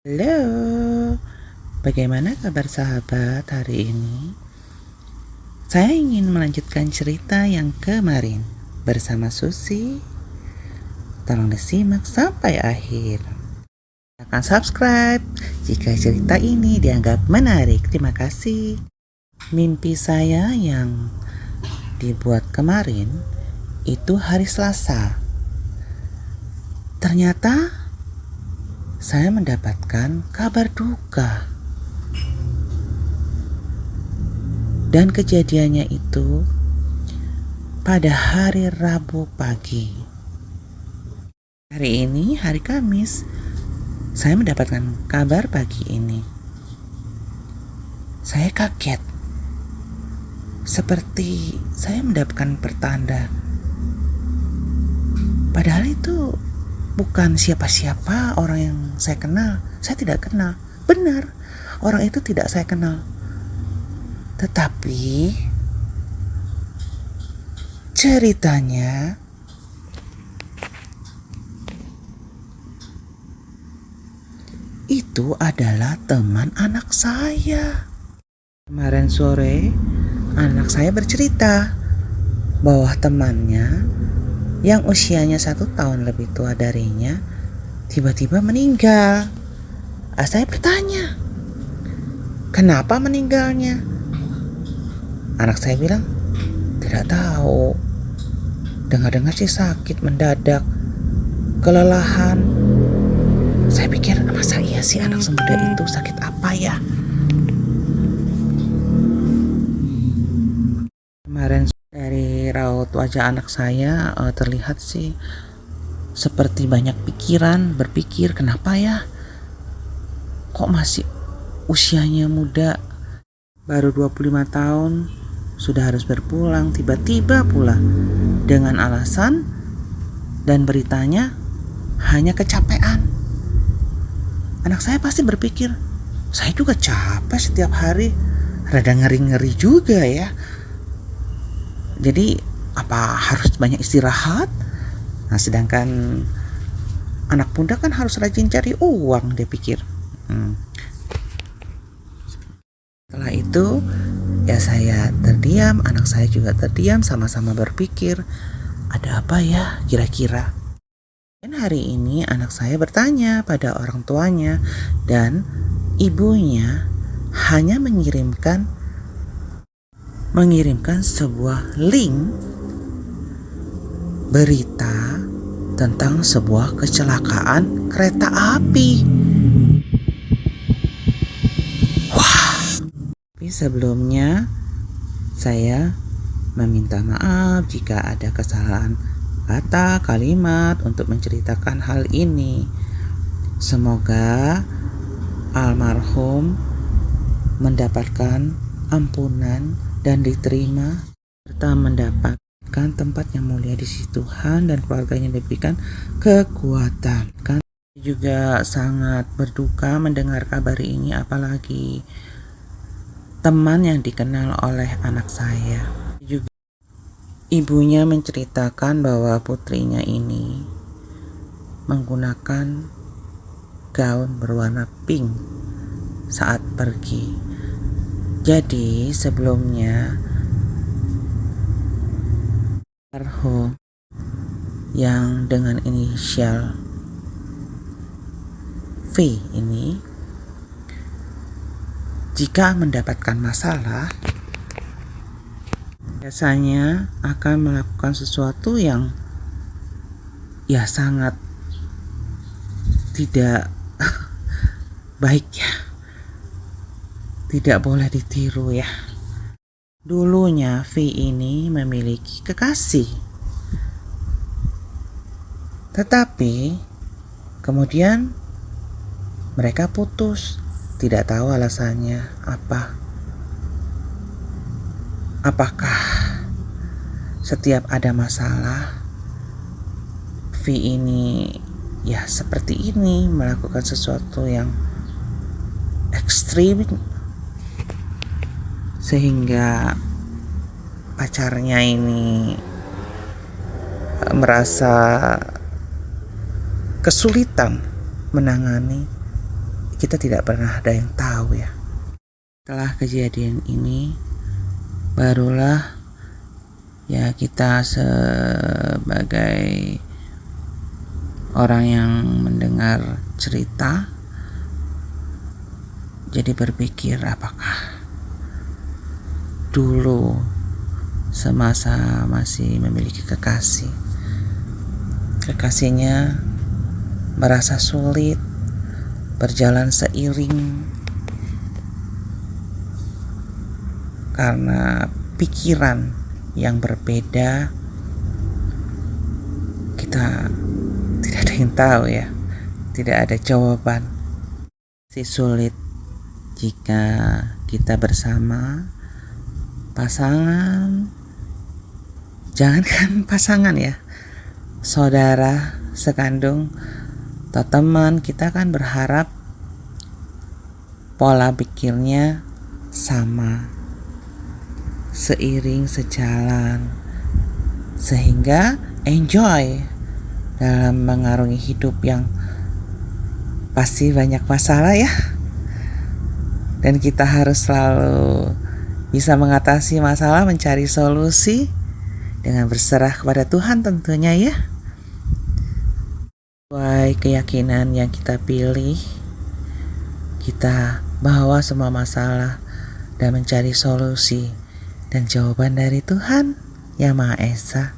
Halo, bagaimana kabar sahabat hari ini? Saya ingin melanjutkan cerita yang kemarin bersama Susi. Tolong disimak sampai akhir. Silakan subscribe jika cerita ini dianggap menarik. Terima kasih. Mimpi saya yang dibuat kemarin itu hari Selasa. Ternyata saya mendapatkan kabar duka. Dan kejadiannya itu pada hari Rabu pagi. Hari ini hari Kamis. Saya mendapatkan kabar pagi ini. Saya kaget. Seperti saya mendapatkan pertanda. Padahal itu bukan siapa-siapa orang yang saya kenal. Saya tidak kenal. Benar, orang itu tidak saya kenal. Tetapi ceritanya itu adalah teman anak saya. Kemarin sore anak saya bercerita bahwa temannya yang usianya 1 tahun lebih tua darinya tiba-tiba meninggal. Saya bertanya, kenapa meninggalnya? Anak saya bilang, tidak tahu. Dengar-dengar sih sakit mendadak, kelelahan. Saya pikir, masa iya sih anak semuda itu sakit apa ya? Kemarin dari raut wajah anak saya terlihat sih seperti banyak pikiran, berpikir kenapa ya? Kok masih usianya muda, baru 25 tahun, sudah harus berpulang tiba-tiba pula dengan alasan dan beritanya hanya kecapean. Anak saya pasti berpikir, saya juga capek setiap hari, rada ngeri-ngeri juga ya. Jadi apa harus banyak istirahat? Nah, sedangkan anak muda kan harus rajin cari uang, dia pikir. Setelah itu ya saya terdiam, anak saya juga terdiam, sama-sama berpikir, ada apa ya kira-kira? Dan hari ini anak saya bertanya pada orang tuanya dan ibunya hanya mengirimkan sebuah link berita tentang sebuah kecelakaan kereta api. Tapi sebelumnya saya meminta maaf jika ada kesalahan kata, kalimat untuk menceritakan hal ini. Semoga almarhum mendapatkan ampunan dan diterima serta mendapatkan tempat yang mulia di sisi Tuhan dan keluarganya diberikan kekuatan. Kan juga sangat berduka mendengar kabar ini, apalagi teman yang dikenal oleh anak saya. Juga ibunya menceritakan bahwa putrinya ini menggunakan gaun berwarna pink saat pergi. Jadi sebelumnya almarhum yang dengan inisial V ini jika mendapatkan masalah biasanya akan melakukan sesuatu yang ya sangat tidak baik ya, tidak boleh ditiru ya. Dulunya V ini memiliki kekasih, tetapi kemudian mereka putus. Tidak tahu alasannya apa. Apakah setiap ada masalah V ini ya seperti ini, melakukan sesuatu yang ekstrim sehingga pacarnya ini merasa kesulitan menangani kita tidak pernah ada yang tahu ya. Setelah kejadian ini barulah ya kita sebagai orang yang mendengar cerita jadi berpikir, apakah dulu semasa masih memiliki kekasihnya merasa sulit berjalan seiring karena pikiran yang berbeda. Kita tidak ada yang tahu ya, tidak ada jawaban. Si sulit jika kita bersama pasangan, jangankan pasangan ya, saudara sekandung atau teman, kita kan berharap pola pikirnya sama, seiring sejalan, sehingga enjoy dalam mengarungi hidup yang pasti banyak masalah ya. Dan kita harus selalu bisa mengatasi masalah, mencari solusi dengan berserah kepada Tuhan tentunya ya. Sesuai keyakinan yang kita pilih, kita bawa semua masalah dan mencari solusi dan jawaban dari Tuhan Yang Maha Esa.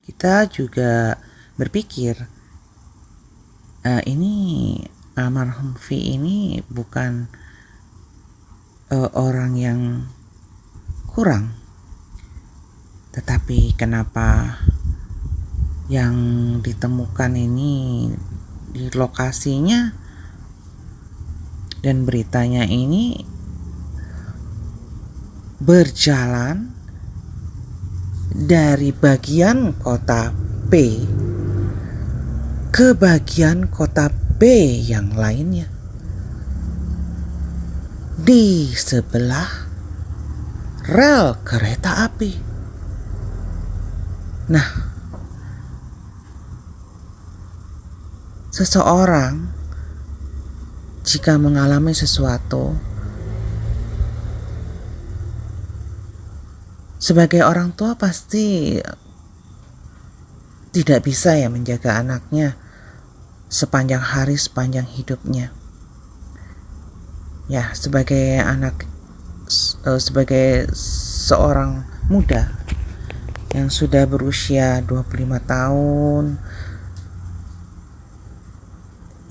Kita juga berpikir, ini almarhum V ini bukan orang yang kurang, tetapi kenapa yang ditemukan ini di lokasinya dan beritanya ini berjalan dari bagian kota B ke bagian kota B yang lainnya, di sebelah rel kereta api. Nah, seseorang jika mengalami sesuatu, sebagai orang tua pasti tidak bisa ya menjaga anaknya sepanjang hari, sepanjang hidupnya. Ya, sebagai anak, sebagai seorang muda yang sudah berusia 25 tahun,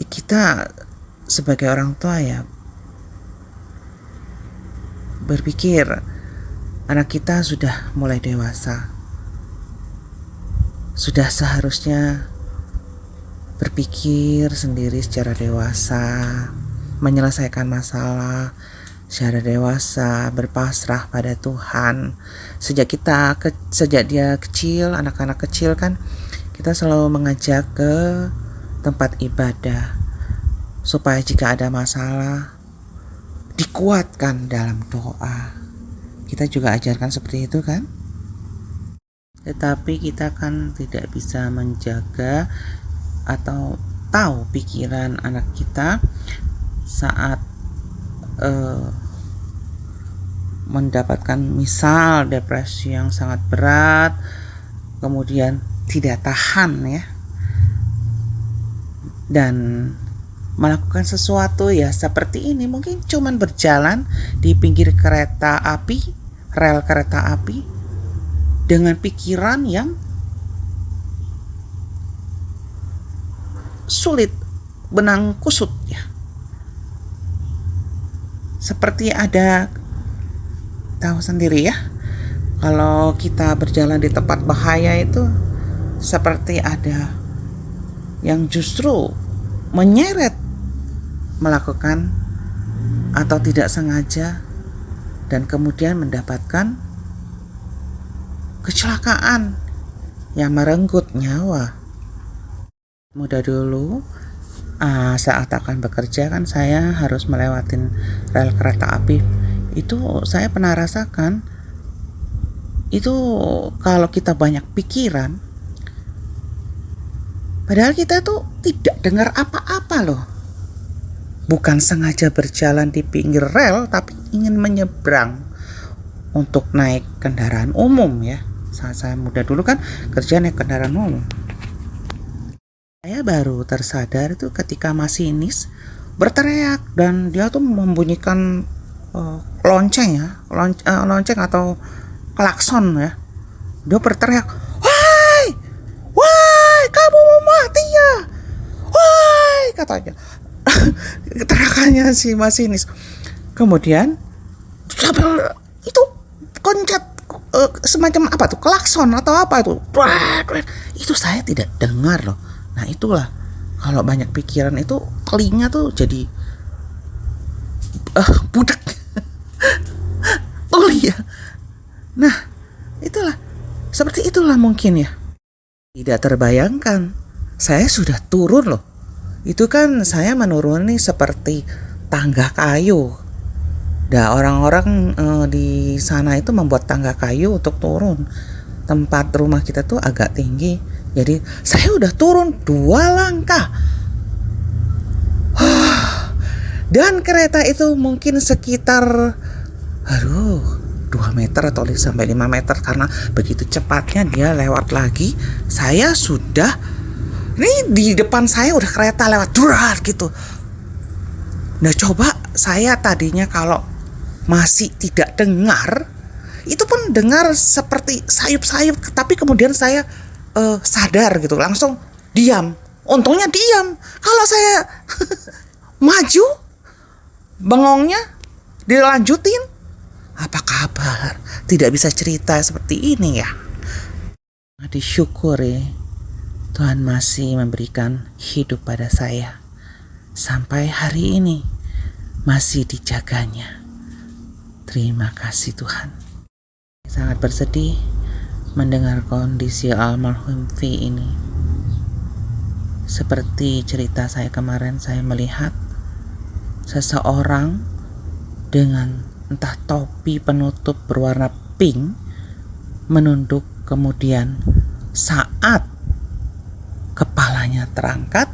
kita sebagai orang tua ya berpikir anak kita sudah mulai dewasa, sudah seharusnya berpikir sendiri secara dewasa, menyelesaikan masalah secara dewasa, berpasrah pada Tuhan. Sejak dia kecil, anak-anak kecil kan, kita selalu mengajak ke tempat ibadah supaya jika ada masalah dikuatkan dalam doa. Kita juga ajarkan seperti itu kan? Tetapi kita kan tidak bisa menjaga atau tahu pikiran anak kita saat mendapatkan misal depresi yang sangat berat, kemudian tidak tahan ya, dan melakukan sesuatu ya seperti ini, mungkin cuman berjalan di pinggir kereta api, rel kereta api, dengan pikiran yang sulit, benang kusut ya, seperti ada, tahu sendiri ya, kalau kita berjalan di tempat bahaya itu seperti ada yang justru menyeret, melakukan atau tidak sengaja, dan kemudian mendapatkan kecelakaan yang merenggut nyawa. Muda dulu saat akan bekerja kan saya harus melewatin rel kereta api. Itu saya pernah rasakan, itu kalau kita banyak pikiran, padahal kita tuh tidak dengar apa-apa loh. bukan sengaja berjalan di pinggir rel, tapi ingin menyeberang untuk naik kendaraan umum ya. Saat saya muda dulu kan kerja naik kendaraan umum. Saya baru tersadar itu ketika masinis berteriak dan dia tuh membunyikan lonceng ya, lonceng atau klakson ya. Dia berteriak, "Woi, woi, kamu mau mati ya? Woi," katanya. Teriakannya si masinis. Kemudian sambil itu koncet semacam apa tuh, klakson atau apa itu, itu saya tidak dengar loh. Nah itulah, kalau banyak pikiran itu telinga tuh jadi budak tuli ya. Nah itulah, seperti itulah mungkin ya. Tidak terbayangkan, saya sudah turun loh. Itu kan saya menuruni seperti tangga kayu. Nah orang-orang di sana itu membuat tangga kayu untuk turun. Tempat rumah kita tuh agak tinggi, jadi saya udah turun 2 langkah. Dan kereta itu mungkin sekitar 2 meter atau sampai 5 meter, karena begitu cepatnya dia lewat lagi. Saya sudah, ini di depan saya udah kereta lewat durar gitu. Nah coba saya tadinya kalau masih tidak dengar, itu pun dengar seperti sayup-sayup, tapi kemudian saya sadar gitu, langsung diam. Untungnya diam. Kalau saya maju, bengongnya dilanjutin, apa kabar? Tidak bisa cerita seperti ini ya. Disyukuri Tuhan masih memberikan hidup pada saya sampai hari ini, masih dijaganya. Terima kasih Tuhan. Sangat bersedih mendengar kondisi almarhum V ini. Seperti cerita saya kemarin, saya melihat seseorang dengan entah topi penutup berwarna pink menunduk, kemudian saat kepalanya terangkat,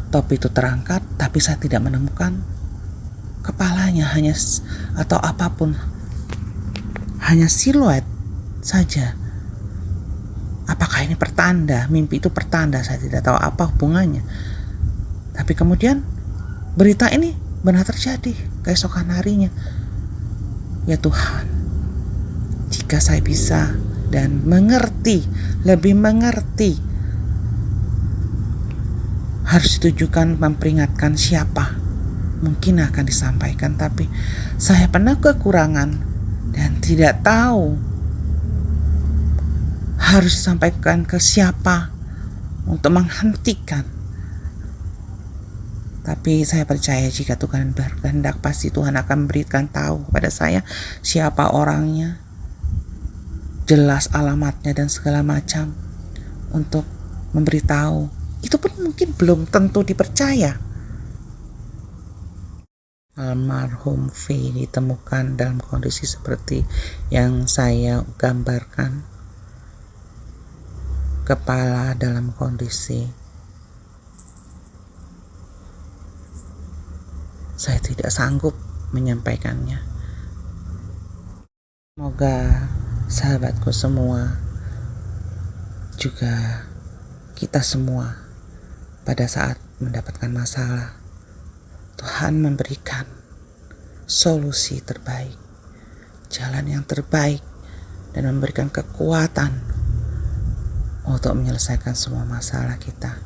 topi itu terangkat, tapi saya tidak menemukan kepalanya, hanya atau apapun, hanya siluet saja. Apakah ini pertanda? Mimpi itu pertanda, saya tidak tahu apa hubungannya. Tapi kemudian berita ini benar terjadi keesokan harinya. Ya Tuhan, jika saya bisa dan mengerti, lebih mengerti, harus ditujukan memperingatkan siapa, mungkin akan disampaikan. Tapi saya pernah kekurangan dan tidak tahu harus disampaikan ke siapa untuk menghentikan. Tapi saya percaya jika Tuhan berkehendak, pasti Tuhan akan memberikan tahu kepada saya siapa orangnya, jelas alamatnya dan segala macam, untuk memberitahu. Itu pun mungkin belum tentu dipercaya. Almarhum V ditemukan dalam kondisi seperti yang saya gambarkan. Kepala dalam kondisi saya tidak sanggup menyampaikannya. Semoga sahabatku semua, juga kita semua, pada saat mendapatkan masalah, Tuhan memberikan solusi terbaik, jalan yang terbaik, dan memberikan kekuatan untuk menyelesaikan semua masalah kita.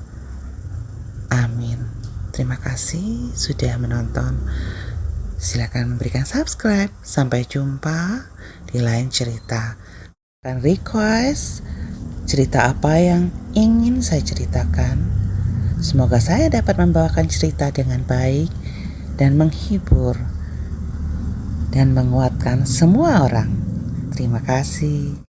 Amin. Terima kasih sudah menonton. Silakan memberikan subscribe. Sampai jumpa di lain cerita. Dan request cerita apa yang ingin saya ceritakan. Semoga saya dapat membawakan cerita dengan baik dan menghibur dan menguatkan semua orang. Terima kasih.